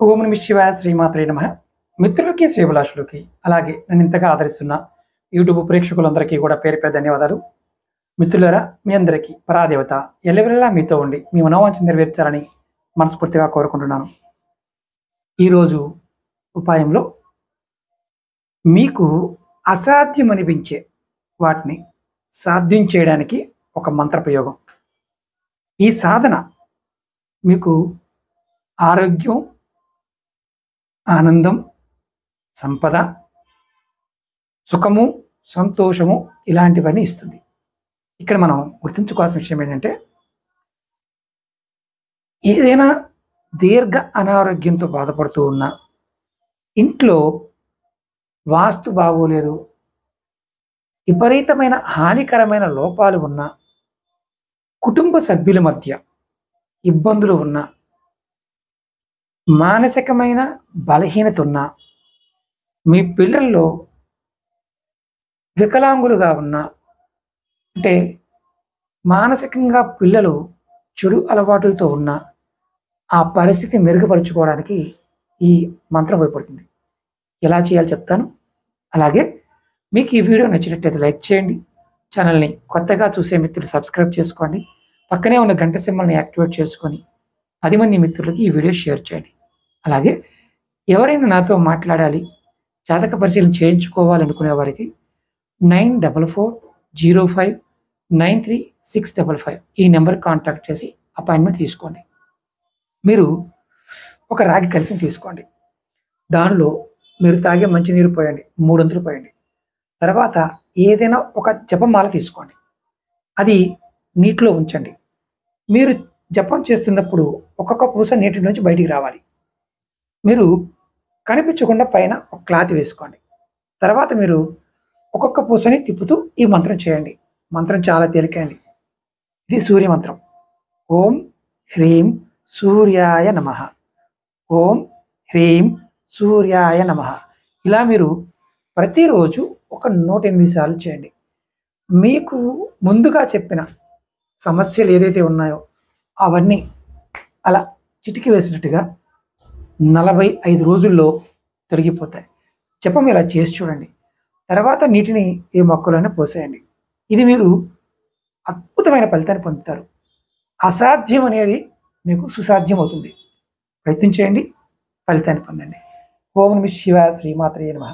ఓం నమ శివాయ శ్రీమాత్రే నమ. మిత్రులకి శ్రీభిలాషులకి అలాగే నన్ను ఇంతగా ఆదరిస్తున్న యూట్యూబ్ ప్రేక్షకులందరికీ కూడా పేరు పేరు ధన్యవాదాలు. మిత్రులారా, మీ అందరికీ పరాదేవత ఎల్లవెల్లా మీతో ఉండి మీ మనోవాంఛ నెరవేర్చాలని మనస్ఫూర్తిగా కోరుకుంటున్నాను. ఈరోజు ఉపాయంలో మీకు అసాధ్యం అనిపించే వాటిని సాధ్యం చేయడానికి ఒక మంత్ర ప్రయోగం. ఈ సాధన మీకు ఆరోగ్యం, ఆనందం, సంపద, సుఖము, సంతోషము ఇలాంటివన్నీ ఇస్తుంది. ఇక్కడ మనం గుర్తుంచుకోవాల్సిన విషయం ఏంటంటే, ఏదైనా దీర్ఘ అనారోగ్యంతో బాధపడుతూ ఉన్నా, ఇంట్లో వాస్తు బాగోలేదు, విపరీతమైన హానికరమైన లోపాలు ఉన్న, కుటుంబ సభ్యుల మధ్య ఇబ్బందులు ఉన్న, మానసికమైన బలహీనత ఉన్న, మీ పిల్లల్లో వికలాంగులుగా ఉన్న, అంటే మానసికంగా పిల్లలు చెడు అలవాటులతో ఉన్న, ఆ పరిస్థితి మెరుగుపరుచుకోవడానికి ఈ మంత్రం ఉపయోగపడుతుంది. ఎలా చేయాలో చెప్తాను. అలాగే మీకు ఈ వీడియో నచ్చినట్లయితే లైక్ చేయండి. ఛానల్ని కొత్తగా చూసే మిత్రులు సబ్స్క్రైబ్ చేసుకోండి. పక్కనే ఉన్న గంట సింబల్ని యాక్టివేట్ చేసుకొని 10 మంది మిత్రులకి ఈ వీడియో షేర్ చేయండి. అలాగే ఎవరైనా నాతో మాట్లాడాలి, జాతక పరిశీలన చేయించుకోవాలనుకునే వారికి 9405093655 ఈ నెంబర్ కాంటాక్ట్ చేసి అపాయింట్మెంట్ తీసుకోండి. మీరు ఒక రాగి కలిసిని తీసుకోండి. దానిలో మీరు తాగే మంచినీరు పోయండి, 3 వంతులు పోయండి. తర్వాత ఏదైనా ఒక జపమాల తీసుకోండి, అది నీటిలో ఉంచండి. మీరు జపం చేస్తున్నప్పుడు ఒక్కొక్క పూస నీటి నుంచి బయటికి రావాలి. మీరు కనిపించకుండా పైన ఒక క్లాత్ వేసుకోండి. తర్వాత మీరు ఒక్కొక్క పూసని తిప్పుతూ ఈ మంత్రం చేయండి. మంత్రం చాలా తేలికైంది. ఇది సూర్య మంత్రం. ఓం హ్రీం సూర్యాయ నమః. ఓం హ్రీం సూర్యాయ నమః. ఇలా మీరు ప్రతిరోజు ఒక 108 సార్లు చేయండి. మీకు ముందుగా చెప్పిన సమస్యలు ఏదైతే ఉన్నాయో అవన్నీ అలా చిటికి వేసినట్టుగా 45 రోజుల్లో తొలగిపోతాయి. జపం ఇలా చేసి చూడండి. తర్వాత నీటిని ఏ మొక్కలోనే పోసేయండి. ఇది మీరు అద్భుతమైన ఫలితాన్ని పొందుతారు. అసాధ్యం అనేది మీకు సుసాధ్యం అవుతుంది. ప్రయత్నం చేయండి, ఫలితాన్ని పొందండి. ఓం నమః శివాయ శ్రీమాత్రే నమః.